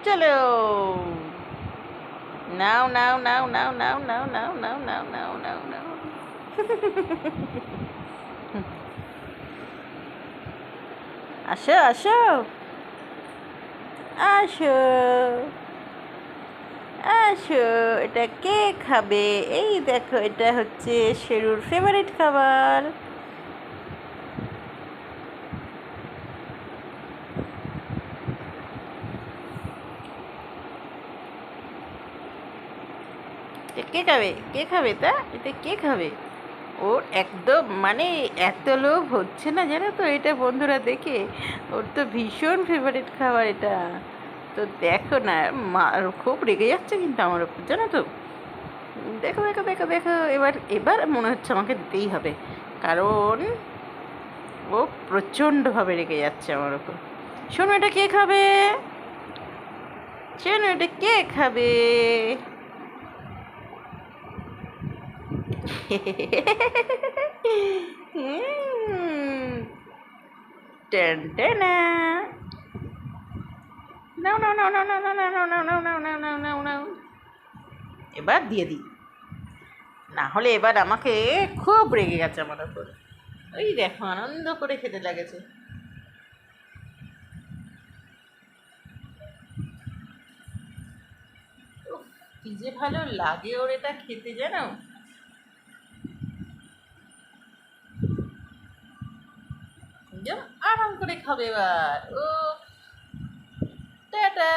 চলো নাও নাও নাও নাও নাও নাও নাও নাও নাও নাও নাও নাও আসো আসো আসো আসো, এটা কে খাবে? এই দেখো, এটা হচ্ছে শেরুর ফেভারিট খাবার। এটা কে খাবে? কে খাবে? এটা কে খাবে? ওর একদম মানে এত লোভ হচ্ছে না, জানো তো, এটা বন্ধুরা দেখে। ওর তো ভীষণ ফেভারিট খাবার এটা। তো দেখো না, মা খুব রেগে যাচ্ছে কিন্তু আমার উপর, জানো তো। দেখো দেখো দেখো দেখো, এবার এবার মনে হচ্ছে আমাকে দিতেই হবে, কারণ ও প্রচণ্ডভাবে রেগে যাচ্ছে আমার উপর। শোনো, এটা কে খাবে? শোনো, এটা কে খাবে? টেন টেনা। নাও নাও নাও নাও নাও নাও নাও নাও নাও নাও নাও নাও নাও নাও। এবার দিয়ে দিই, না হলে এবার আমাকে খুব রেগে গেছে আমার উপর। ওই দেখো, আনন্দ করে খেতে লাগেছে। উফ, কি যে ভালো লাগে ওর এটা খেতে, জানো। একদম আরাম করে খাবে এবার ও। টাটা।